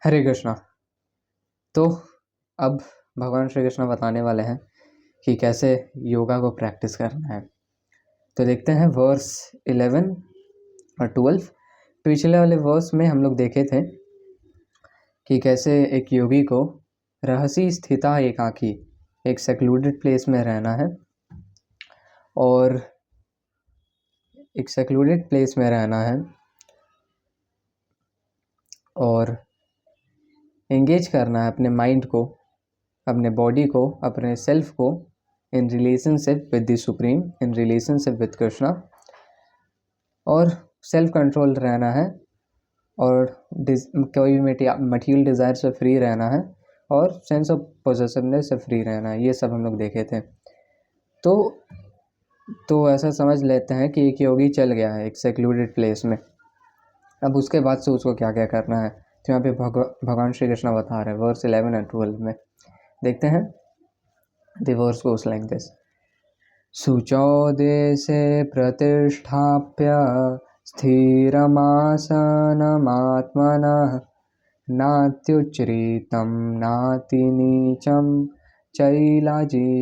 हरे कृष्णा। तो अब भगवान श्री कृष्ण बताने वाले हैं कि कैसे योगा को प्रैक्टिस करना है। तो देखते हैं वर्स 11 और 12। पिछले वाले वर्स में हम लोग देखे थे कि कैसे एक योगी को रहसी स्थिता एकाकी एक सेक्लूडेड प्लेस में रहना है और एक सेक्लूडेड प्लेस में रहना है और एंगेज करना है अपने माइंड को, अपने बॉडी को, अपने सेल्फ को in relationship with the supreme, in relationship with Krishna, और सेल्फ कंट्रोल रहना है और कोई भी मटीरियल डिज़ायर से फ्री रहना है और सेंस ऑफ पोजेसिवनेस से फ्री रहना है। ये सब हम लोग देखे थे। तो ऐसा समझ लेते हैं कि एक योगी चल गया है एक सेक्लूडेड प्लेस में। अब उसके बाद से उसको क्या क्या करना है, तो यहाँ पे भगवान श्री कृष्ण बता रहे हैं वर्स 11 और 12 में। देखते हैं। The verse goes like this. शुचौ देशे प्रतिष्ठाप्य स्थिरमासनमात्मनः नात्युच्छ्रितं नातिनीचं चैलाजिनकुशोत्तरं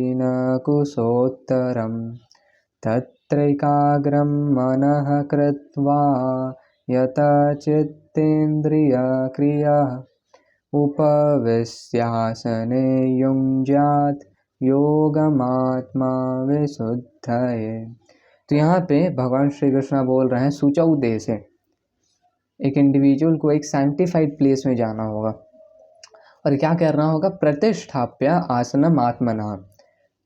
तत्रैकाग्रं मनः कृत्वा यतचित्तेन्द्रियक्रियः उपविश्यासने युञ्ज्यात् योगमात्मा विशुद्धये। तो यहाँ पे भगवान श्री कृष्ण बोल रहे हैं सूचौ देश है, एक इंडिविजुअल को एक सैंक्टिफाइड प्लेस में जाना होगा और क्या करना होगा, प्रतिष्ठाप्य आसनम आत्मना।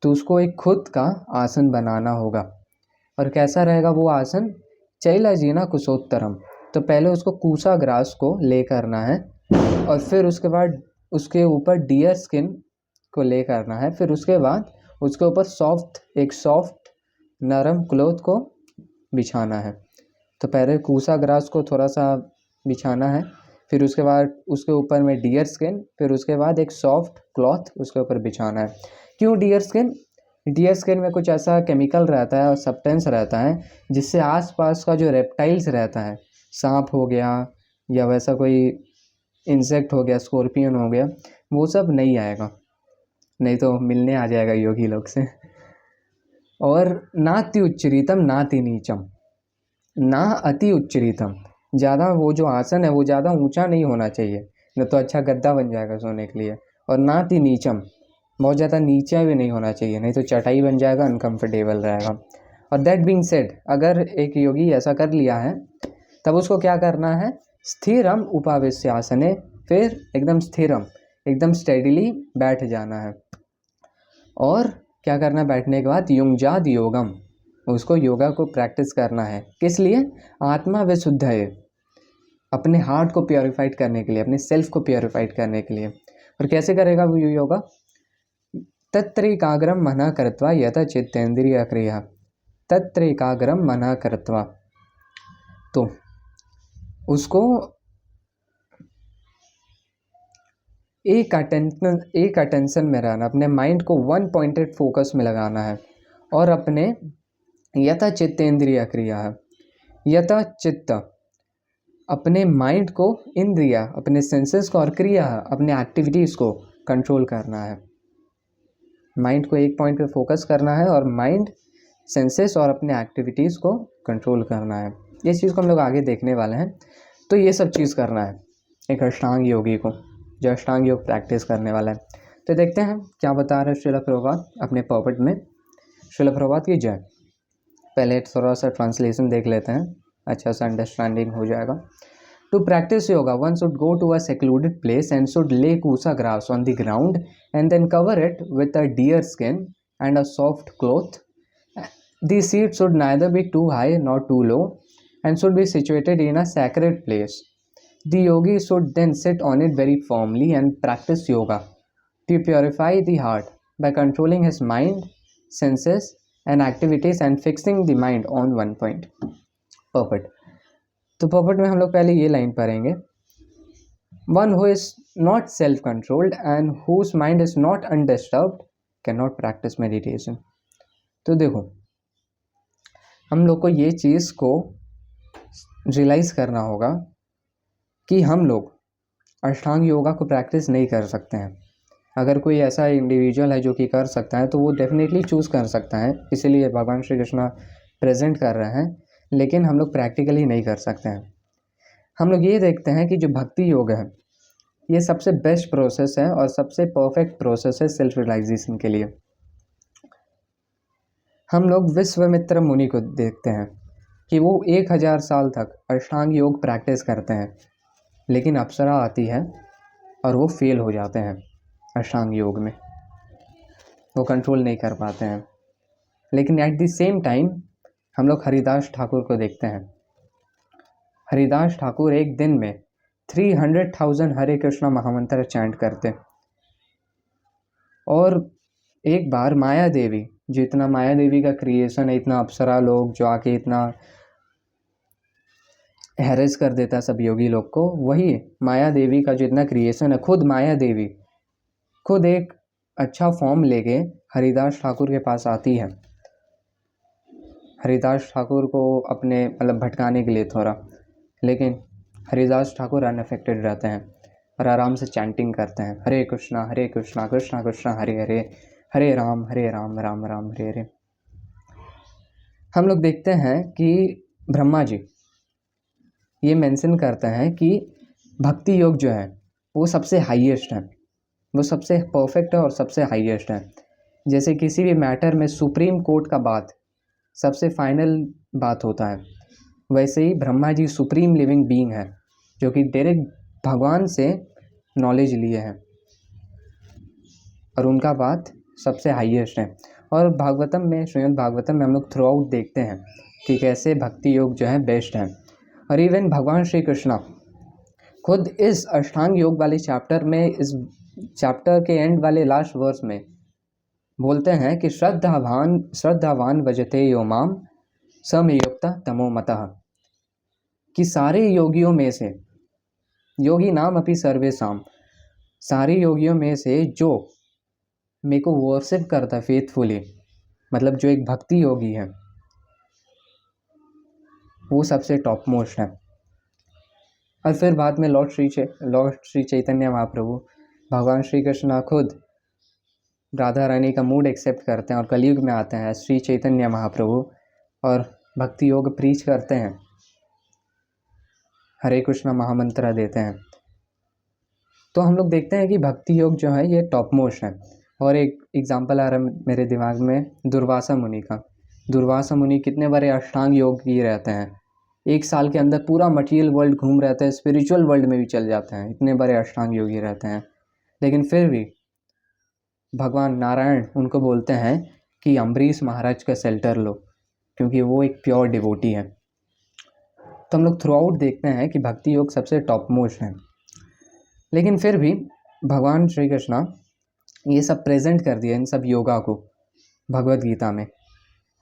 तो उसको एक खुद का आसन बनाना होगा। और कैसा रहेगा वो आसन, चैलाजीना कुशोत्तरम। तो पहले उसको कूसा ग्रास को ले करना है और फिर उसके बाद उसके ऊपर डियर स्किन को ले करना है। फिर उसके बाद उसके ऊपर एक सॉफ्ट नरम क्लोथ को बिछाना है। तो पहले कूसा ग्रास को थोड़ा सा बिछाना है, फिर उसके बाद उसके ऊपर में डियर स्किन, फिर उसके बाद एक सॉफ्ट क्लॉथ उसके ऊपर बिछाना है। क्यों डियर स्किन? डियर स्किन में कुछ ऐसा केमिकल रहता है और सब्सटेंस रहता है जिससे आसपास का जो रेप्टाइल्स रहता है, सांप हो गया या वैसा कोई इंसेक्ट हो गया, स्कॉर्पियन हो गया, वो सब नहीं आएगा, नहीं तो मिलने आ जाएगा योगी लोग से। और नाति उच्चरितम नाति नीचम, ना अति उच्चरितम, ज़्यादा वो जो आसन है वो ज़्यादा ऊंचा नहीं होना चाहिए, न तो अच्छा गद्दा बन जाएगा सोने के लिए। और नाति नीचम, बहुत ज़्यादा नीचा भी नहीं होना चाहिए, नहीं तो चटाई बन जाएगा, अनकम्फर्टेबल रहेगा। और दैट बीइंग सेड, अगर एक योगी ऐसा कर लिया है तब उसको क्या करना है, स्थिरम उपावेश्य आसने, फिर एकदम स्थिरम, एकदम स्टेडिली बैठ जाना है। और क्या करना है बैठने के बाद, युंजाद योगम, उसको योगा को प्रैक्टिस करना है। किस लिए? आत्मा विशुद्ध है, अपने हार्ट को प्योरीफाइड करने के लिए, अपने सेल्फ को प्योरीफाइड करने के लिए। और कैसे करेगा वो योगा? तत्र एकाग्रम मनः कृत्वा यत चित्तेन्द्रिय क्रिया, तत्र एकाग्रम मनः कृत्वा। तो उसको एक अटेंशन में रहना, अपने माइंड को वन पॉइंटेड फोकस में लगाना है और अपने यथा चित्तेन्द्रिय क्रिया है, यथा चित्त, अपने माइंड को, इंद्रिया अपने सेंसेस को, और क्रिया अपने एक्टिविटीज़ को कंट्रोल करना है। माइंड को एक पॉइंट पे फोकस करना है और माइंड, सेंसेस और अपने एक्टिविटीज़ को कंट्रोल करना है। ये चीज़ को हम लोग आगे देखने वाले हैं। तो ये सब चीज़ करना है एक अष्टांग योगी को, जो अष्टांग योग प्रैक्टिस करने वाला है। तो देखते हैं क्या बता रहे हैं श्रील प्रभुपाद अपने पॉकेट में। श्रील प्रभुपाद की जय। पहले थोड़ा सा ट्रांसलेशन देख लेते हैं, अच्छा सा अंडरस्टैंडिंग हो जाएगा। To practise yoga one should go to a secluded place and should lay kusa grass on the ground and then cover it with a deer skin and a soft cloth. The seat should neither be too high nor too low and should be situated in a sacred place. The yogi should then sit on it very firmly and practice yoga to purify the heart by controlling his mind, senses, and activities and fixing the mind on one point. Perfect. तो perfect में हम लोग पहले ये line पढ़ेंगे, one who is not self controlled and whose mind is not undisturbed cannot practice meditation. तो देखो, हम लोग को ये चीज़ को रियलाइज़ करना होगा कि हम लोग अष्टांग योगा को प्रैक्टिस नहीं कर सकते हैं। अगर कोई ऐसा इंडिविजुअल है जो कि कर सकता है तो वो डेफिनेटली चूज़ कर सकता है, इसीलिए भगवान श्री कृष्ण प्रेजेंट कर रहे हैं, लेकिन हम लोग प्रैक्टिकली नहीं कर सकते हैं। हम लोग ये देखते हैं कि जो भक्ति योग है ये सबसे बेस्ट प्रोसेस है और सबसे परफेक्ट प्रोसेस है सेल्फ रियलाइजेशन के लिए। हम लोग विश्वामित्र मुनि को देखते हैं कि वो 1000 साल तक अष्टांग योग प्रैक्टिस करते हैं, लेकिन अप्सरा आती है और वो फेल हो जाते हैं अष्टांग योग में, वो कंट्रोल नहीं कर पाते हैं। लेकिन एट द सेम टाइम हम लोग हरिदास ठाकुर को देखते हैं। हरिदास ठाकुर एक दिन में 300,000 हरे कृष्णा महामंत्र चैंट करते, और एक बार माया देवी, जो इतना माया देवी का क्रिएशन है, इतना अप्सरा लोग जो आके इतना हैरेस कर देता है सब योगी लोग को, वही माया देवी का जो इतना क्रिएशन है, खुद माया देवी खुद एक अच्छा फॉर्म लेके हरिदास ठाकुर के पास आती है, हरिदास ठाकुर को अपने मतलब भटकाने के लिए थोड़ा, लेकिन हरिदास ठाकुर अनअफेक्टेड रहते हैं और आराम से चैंटिंग करते हैं, हरे कृष्णा कृष्णा कृष्णा हरे हरे, हरे राम राम राम हरे हरे। हम लोग देखते हैं कि ब्रह्मा जी ये मेंशन करते हैं कि भक्ति योग जो है वो सबसे हाईएस्ट है, वो सबसे परफेक्ट है और सबसे हाईएस्ट है। जैसे किसी भी मैटर में सुप्रीम कोर्ट का बात सबसे फाइनल बात होता है, वैसे ही Brahma ji supreme living being है जो कि डायरेक्ट भगवान से नॉलेज लिए हैं और उनका बात सबसे हाईएस्ट है। और भागवतम में, श्रीमद् भागवतम में हम लोग थ्रू आउट देखते हैं कि कैसे भक्ति योग जो है बेस्ट है। और इवन भगवान श्री कृष्णा खुद इस अष्टांग योग वाले चैप्टर में, इस चैप्टर के एंड वाले लास्ट वर्स में बोलते हैं कि श्रद्धावान भजते यो माम समयुक्त तमो मतः, कि सारे योगियों में से, योगी नाम अपि सर्वेषाम, सारे योगियों में से जो मेरे को वर्शिप करता है फेथफुली, मतलब जो एक भक्ति योगी है, वो सबसे टॉप मोस्ट है। और फिर बाद में लॉर्ड श्री चैतन्य महाप्रभु, भगवान श्री कृष्ण खुद राधा रानी का मूड एक्सेप्ट करते हैं और कलयुग में आते हैं श्री चैतन्य महाप्रभु और भक्ति योग प्रीच करते हैं, हरे कृष्णा महामंत्र देते हैं। तो हम लोग देखते हैं कि भक्ति योग जो है ये टॉप मोस्ट है। और एक एग्जांपल आ रहा है मेरे दिमाग में दुर्वासा मुनि का। दुर्वासा मुनि कितने बड़े अष्टांग योगी रहते हैं, 1 साल के अंदर पूरा मटीरियल वर्ल्ड घूम रहते हैं, स्पिरिचुअल वर्ल्ड में भी चल जाते हैं, इतने बड़े अष्टांग योगी रहते हैं। लेकिन फिर भी भगवान नारायण उनको बोलते हैं कि अम्बरीश महाराज का शेल्टर लो, क्योंकि वो एक प्योर डिवोटी है। तो हम लोग थ्रू आउट देखते हैं कि भक्ति योग सबसे टॉप मोस्ट है। लेकिन फिर भी भगवान श्री कृष्ण ये सब प्रेजेंट कर दिया, इन सब योगा को भगवत गीता में,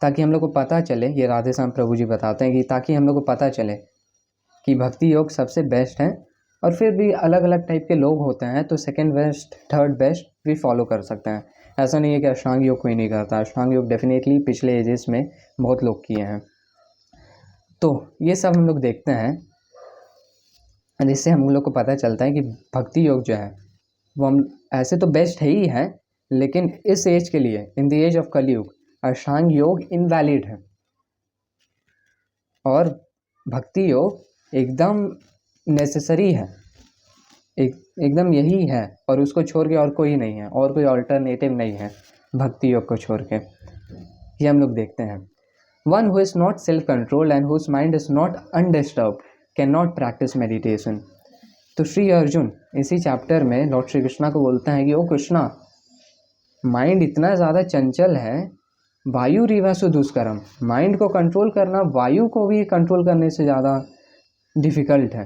ताकि हम लोग को पता चले, ये राधे श्याम प्रभु जी बताते हैं कि ताकि हम लोग को पता चले कि भक्ति योग सबसे बेस्ट है। और फिर भी अलग अलग टाइप के लोग होते हैं, तो सेकंड बेस्ट, थर्ड बेस्ट भी फॉलो कर सकते हैं। ऐसा नहीं है कि अष्टांग योग कोई नहीं करता, अष्टांग योग डेफिनेटली पिछले एजेस में बहुत लोग किए हैं। तो ये सब हम लोग देखते हैं, जिससे हम लोग को पता चलता है कि भक्ति योग जो है वो हम ऐसे तो बेस्ट है ही है, लेकिन इस एज के लिए, इन द एज ऑफ कलयुग, अष्टांग योग इनवैलिड है और भक्ति योग एकदम नेसेसरी है, एकदम यही है, और उसको छोड़ के और कोई नहीं है, और कोई अल्टरनेटिव नहीं है भक्ति योग को छोड़ के। ये हम लोग देखते हैं। One who is not self controlled and whose mind is not undisturbed cannot practice meditation. तो श्री अर्जुन इसी चैप्टर में लॉर्ड श्री कृष्णा को बोलते हैं कि ओ कृष्णा, माइंड इतना ज़्यादा चंचल है, वायु रिवासु दुष्करम, माइंड को कंट्रोल करना वायु को भी कंट्रोल करने से ज़्यादा डिफ़िकल्ट है।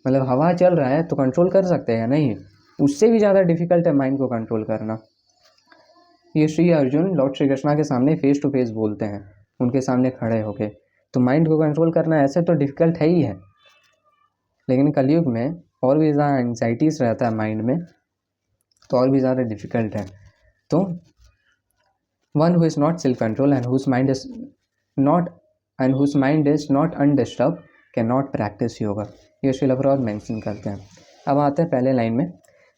मतलब हवा चल रहा है तो कंट्रोल कर सकते हैं, नहीं, उससे भी ज़्यादा डिफ़िकल्ट है माइंड को कंट्रोल करना। ये श्री अर्जुन लॉर्ड श्री कृष्णा के सामने फेस टू फेस बोलते हैं, उनके सामने खड़े होके। तो माइंड को कंट्रोल करना ऐसे तो डिफ़िकल्ट है ही है, लेकिन कलयुग में और भी ज़्यादा एंग्जाइटीज़ रहता है माइंड में, तो और भी ज़्यादा डिफ़िकल्ट है। तो one who is not self control and whose mind is not undisturb cannot practice yoga, ये श्रील प्रभुपाद मेंशन करते हैं। अब आते हैं पहले लाइन में।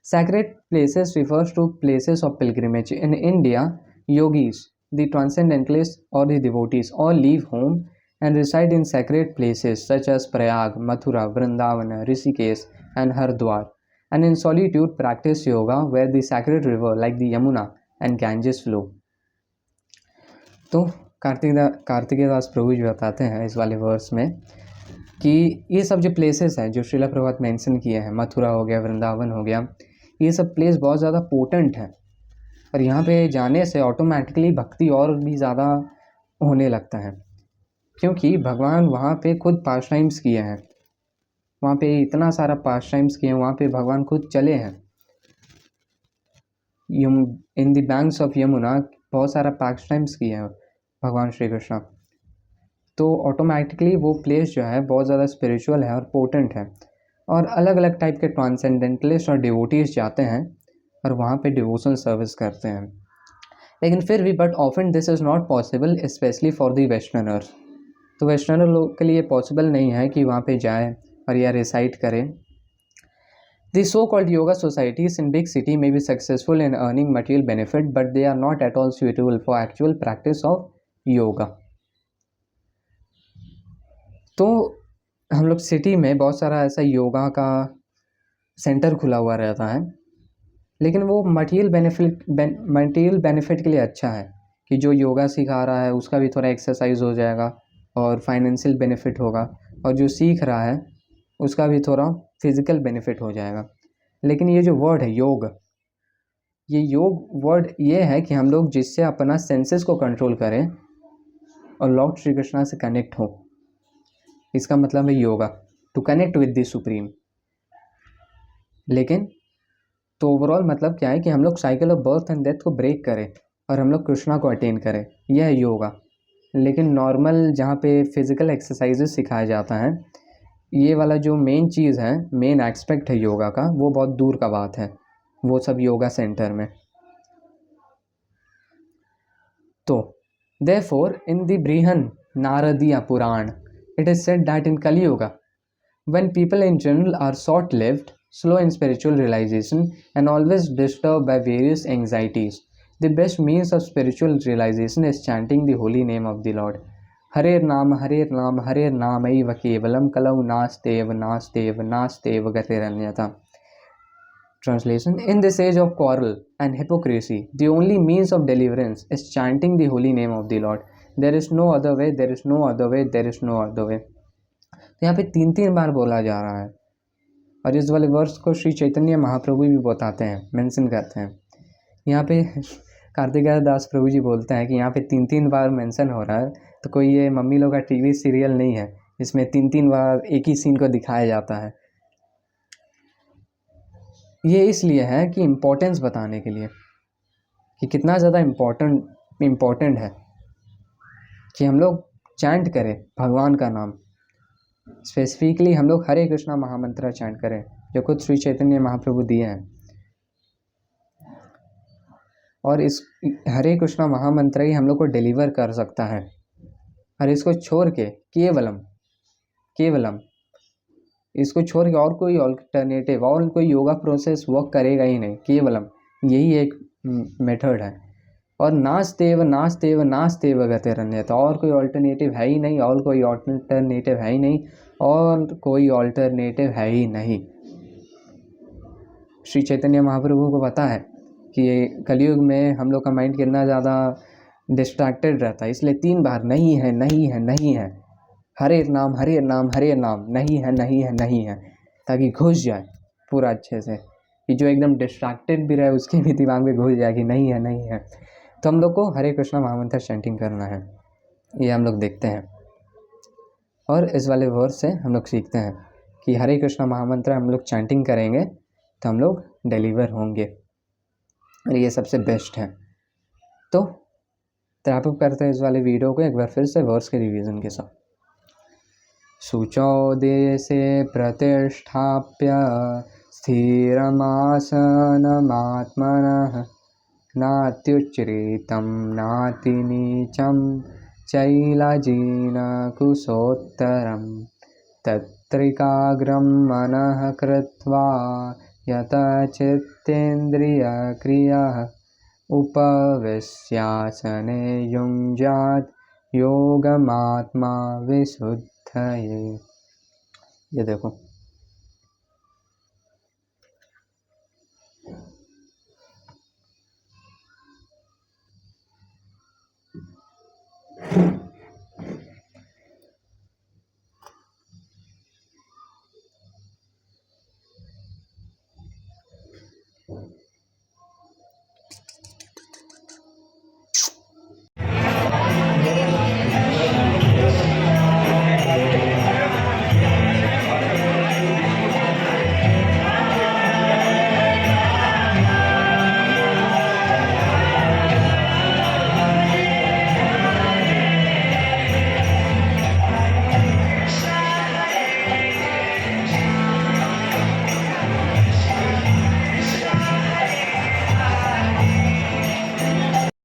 Sacred places refers to places of pilgrimage in India. Yogis, the transcendentalist और the devotees all leave home and reside in sacred places such as Prayag, Mathura, Vrindavan, Rishikesh and Haridwar, and in solitude practice yoga where the sacred river like the Yamuna and Ganges flow. तो कार्तिकेय दास प्रभु जी बताते हैं इस वाले verse में कि ये सब जो प्लेसेस हैं जो श्रीला प्रभुपाद मेंशन किए हैं, मथुरा हो गया, वृंदावन हो गया, ये सब प्लेस बहुत ज़्यादा पोटेंट है और यहाँ पे जाने से ऑटोमेटिकली भक्ति और भी ज़्यादा होने लगता है, क्योंकि भगवान वहाँ पे खुद पास टाइम्स किए हैं, वहाँ पे इतना सारा पास टाइम्स किए हैं, वहाँ पे भगवान खुद चले हैं। In the banks of Yamuna बहुत सारा पास टाइम्स किए हैं भगवान श्री कृष्ण। तो ऑटोमेटिकली वो प्लेस जो है बहुत ज़्यादा स्पिरिचुअल है और पोटेंट है, और अलग अलग टाइप के ट्रांसेंडेंटलिस्ट और डिवोटीज जाते हैं और वहाँ पे डिवोशन सर्विस करते हैं। लेकिन फिर भी but often this is not possible specially for the westerners. तो वेस्टर्नर लोग के लिए पॉसिबल नहीं है कि वहाँ पे जाए और या रिसाइट करें। The so called yoga societies in big city may be successful in earning material benefit but they are not at all suitable for actual practice of yoga. तो हम लोग सिटी में बहुत सारा ऐसा योगा का सेंटर खुला हुआ रहता है, लेकिन वो मटेरियल बेनिफिट के लिए अच्छा है कि जो योगा सिखा रहा है उसका भी थोड़ा एक्सरसाइज हो जाएगा और फाइनेंशियल बेनिफिट होगा, और जो सीख रहा है उसका भी थोड़ा फिजिकल बेनिफिट हो जाएगा। लेकिन ये जो वर्ड है योग, ये योग वर्ड ये है कि हम लोग जिससे अपना सेंसेस को कंट्रोल करें और लॉर्ड श्री कृष्णा से कनेक्ट हो, इसका मतलब है yoga, to connect with the supreme. लेकिन तो ओवरऑल मतलब क्या है कि हम लोग cycle of birth and death को ब्रेक करें और हम लोग कृष्णा को अटेन करें, यह है योगा। लेकिन नॉर्मल जहाँ पे फिज़िकल एक्सरसाइजेस सिखाया जाता है, ये वाला जो मेन चीज़ है, मेन एस्पेक्ट है योगा का, वो बहुत दूर का बात है, वो सब योगा सेंटर में। तो therefore in the Brihan Naradiya Puran it is said that in Kali Yuga, when people in general are short-lived, slow in spiritual realization and always disturbed by various anxieties, the best means of spiritual realization is chanting the holy name of the Lord. Hare Nam Aiva Kevalam Kalau Nastev Gatiranyata. Translation: in this age of quarrel and hypocrisy, the only means of deliverance is chanting the holy name of the Lord. There is no other way, there is no other way, there is no other way. तो यहाँ पे 3 बार बोला जा रहा है, और इस वाले वर्ष को श्री चैतन्य महाप्रभु भी बताते हैं, मेंशन करते हैं। यहाँ पे कार्तिकेय दास प्रभु जी बोलते हैं कि यहाँ पे 3 बार मेंशन हो रहा है, तो कोई ये मम्मी लोग का टीवी सीरियल नहीं है इसमें 3 बार एक ही सीन को दिखाया जाता है। ये इसलिए है कि इम्पोर्टेंस बताने के लिए कि कितना ज़्यादा इम्पोर्टेंट है कि हम लोग चैंट करें भगवान का नाम। स्पेसिफिकली हम लोग हरे कृष्णा महामंत्र चैंट करें जो खुद श्री चैतन्य महाप्रभु दिए हैं, और इस हरे कृष्णा महामंत्र ही हम लोग को डिलीवर कर सकता है। और इसको छोड़ के केवलम इसको छोड़ के और कोई ऑल्टरनेटिव और कोई योगा प्रोसेस वर्क करेगा ही नहीं। केवलम यही एक मेथड है, और नास्तेव गतिरन्यता, और कोई ऑल्टरनेटिव है ही नहीं, और कोई ऑल्टरनेटिव है ही नहीं, और कोई ऑल्टरनेटिव है ही नहीं। श्री चैतन्य महाप्रभु को पता है कि ये कलयुग में हम लोग का माइंड कितना ज़्यादा डिस्ट्रैक्टेड रहता है, इसलिए 3 बार नहीं है नहीं है नहीं है, हरे नाम नहीं है, ताकि घुस जाए पूरा अच्छे से, कि जो एकदम डिस्ट्रैक्टेड भी रहे उसके भी दिमाग में घुस जाए कि नहीं है। तो हम लोग को हरे कृष्णा महामंत्र चैंटिंग करना है, ये हम लोग देखते हैं। और इस वाले वर्स से हम लोग सीखते हैं कि हरे कृष्णा महामंत्र हम लोग चैंटिंग करेंगे तो हम लोग डिलीवर होंगे, और ये सबसे बेस्ट है। तो रैप अप करते हैं इस वाले वीडियो को एक बार फिर से वर्स के रिवीजन के साथ। शुचौ देशे प्रतिष्ठाप्य स्थिरमासनमात्मनः नात्युच्चरितं नातिनीचं चैलाजिनकुशोत्तरं त्रिकाग्रं मनः कृत्वा यतः चित्तेन्द्रियक्रियः उपविश्यासने युञ्जात् योगमात्मा विशुद्धये। ये देखो,